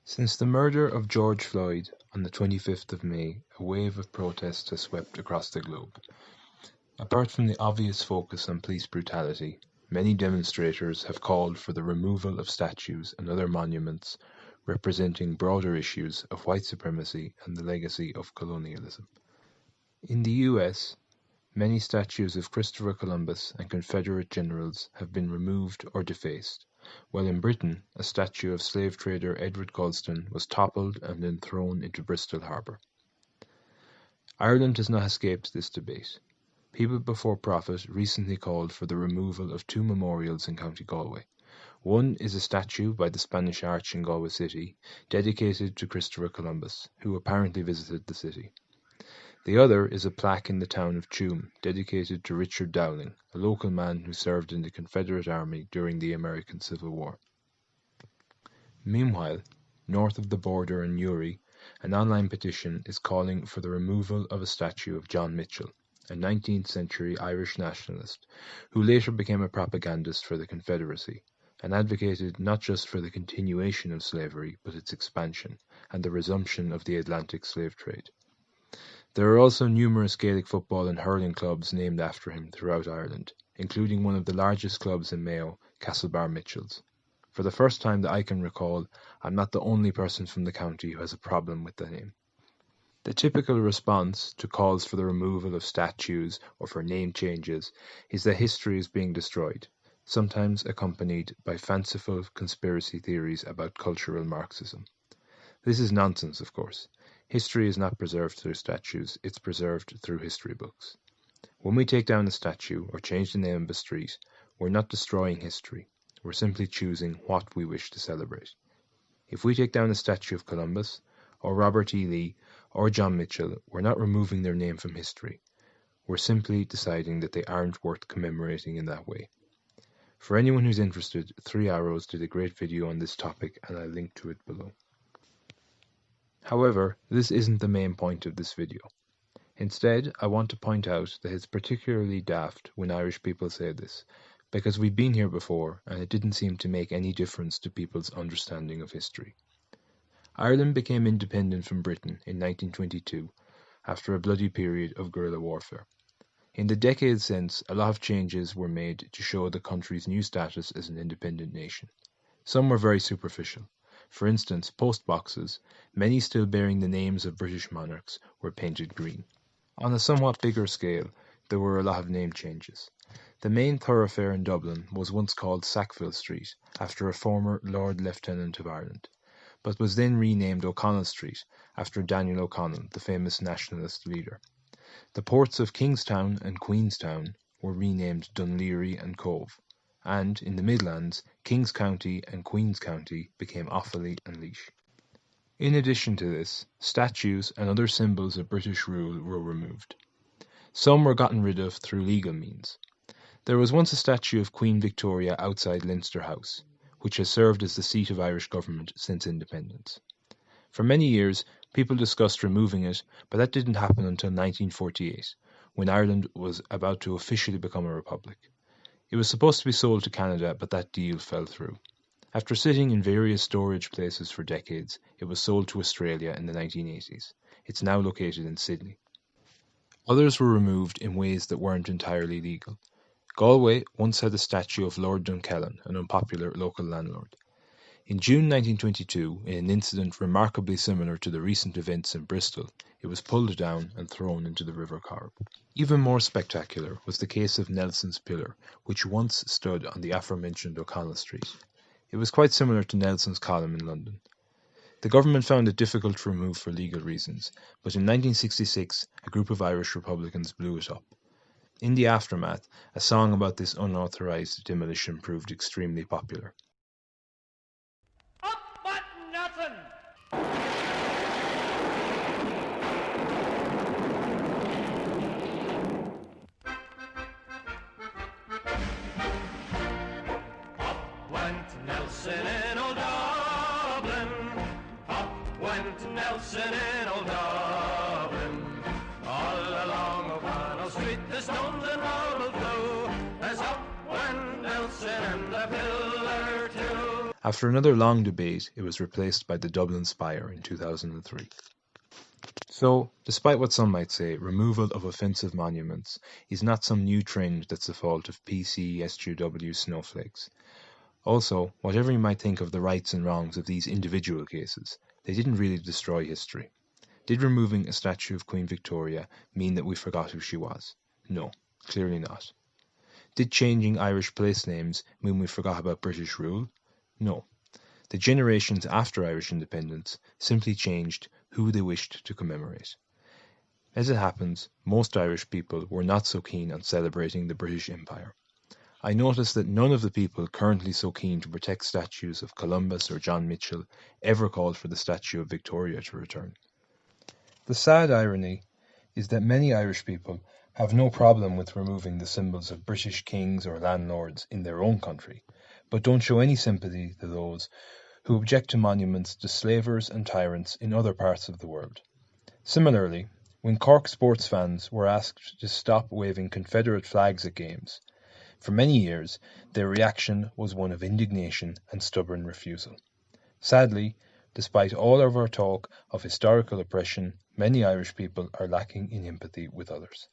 Since the murder of George Floyd on the 25th of May, a wave of protest has swept across the globe. Apart from the obvious focus on police brutality, many demonstrators have called for the removal of statues and other monuments representing broader issues of white supremacy and the legacy of colonialism. In the US, many statues of Christopher Columbus and Confederate generals have been removed or defaced, while in Britain a statue of slave trader Edward Colston was toppled and then thrown into Bristol Harbour. Ireland has not escaped this debate. People Before Profit recently called for the removal of two memorials in County Galway. One is a statue by the Spanish Arch in Galway City, dedicated to Christopher Columbus, who apparently visited the city. The other is a plaque in the town of Tuam, dedicated to Richard Dowling, a local man who served in the Confederate Army during the American Civil War. Meanwhile, north of the border in Newry, an online petition is calling for the removal of a statue of John Mitchell, a 19th-century Irish nationalist who later became a propagandist for the Confederacy, and advocated not just for the continuation of slavery but its expansion and the resumption of the Atlantic slave trade. There are also numerous Gaelic football and hurling clubs named after him throughout Ireland, including one of the largest clubs in Mayo, Castlebar Mitchells. For the first time that I can recall, I'm not the only person from the county who has a problem with the name. The typical response to calls for the removal of statues or for name changes is that history is being destroyed, sometimes accompanied by fanciful conspiracy theories about cultural Marxism. This is nonsense, of course. History is not preserved through statues, it's preserved through history books. When we take down a statue or change the name of a street, we're not destroying history, we're simply choosing what we wish to celebrate. If we take down a statue of Columbus, or Robert E. Lee, or John Mitchell, we're not removing their name from history. We're simply deciding that they aren't worth commemorating in that way. For anyone who's interested, 3 Arrows did a great video on this topic and I'll link to it below. However, this isn't the main point of this video. Instead, I want to point out that it's particularly daft when Irish people say this, because we've been here before and it didn't seem to make any difference to people's understanding of history. Ireland became independent from Britain in 1922 after a bloody period of guerrilla warfare. In the decades since, a lot of changes were made to show the country's new status as an independent nation. Some were very superficial. For instance, post boxes, many still bearing the names of British monarchs, were painted green. On a somewhat bigger scale, there were a lot of name changes. The main thoroughfare in Dublin was once called Sackville Street, after a former Lord Lieutenant of Ireland, but was then renamed O'Connell Street, after Daniel O'Connell, the famous nationalist leader. The ports of Kingstown and Queenstown were renamed Dunleary and Cove, and, in the Midlands, Kings County and Queens County became Offaly and Laois. In addition to this, statues and other symbols of British rule were removed. Some were gotten rid of through legal means. There was once a statue of Queen Victoria outside Leinster House, which has served as the seat of Irish government since independence. For many years, people discussed removing it, but that didn't happen until 1948, when Ireland was about to officially become a republic. It was supposed to be sold to Canada, but that deal fell through. After sitting in various storage places for decades, it was sold to Australia in the 1980s. It's now located in Sydney. Others were removed in ways that weren't entirely legal. Galway once had a statue of Lord Dunkellin, an unpopular local landlord. In June 1922, in an incident remarkably similar to the recent events in Bristol, it was pulled down and thrown into the River Corrib. Even more spectacular was the case of Nelson's Pillar, which once stood on the aforementioned O'Connell Street. It was quite similar to Nelson's Column in London. The government found it difficult to remove for legal reasons, but in 1966 a group of Irish Republicans blew it up. In the aftermath, a song about this unauthorised demolition proved extremely popular. Up button nothing! Up went Nelson in old Dublin. Up went Nelson in old Dublin. All along O'Connell Street the stones and marble flew, as up went Nelson and the pillar too. After another long debate, it was replaced by the Dublin Spire in 2003. So, despite what some might say, removal of offensive monuments is not some new trend that's the fault of PC, SJW snowflakes. Also, whatever you might think of the rights and wrongs of these individual cases, they didn't really destroy history. Did removing a statue of Queen Victoria mean that we forgot who she was? No, clearly not. Did changing Irish place names mean we forgot about British rule? No. The generations after Irish independence simply changed who they wished to commemorate. As it happens, most Irish people were not so keen on celebrating the British Empire. I noticed that none of the people currently so keen to protect statues of Columbus or John Mitchell ever called for the statue of Victoria to return. The sad irony is that many Irish people have no problem with removing the symbols of British kings or landlords in their own country, but don't show any sympathy to those who object to monuments to slavers and tyrants in other parts of the world. Similarly, when Cork sports fans were asked to stop waving Confederate flags at games, for many years their reaction was one of indignation and stubborn refusal. Sadly, despite all of our talk of historical oppression, many Irish people are lacking in empathy with others.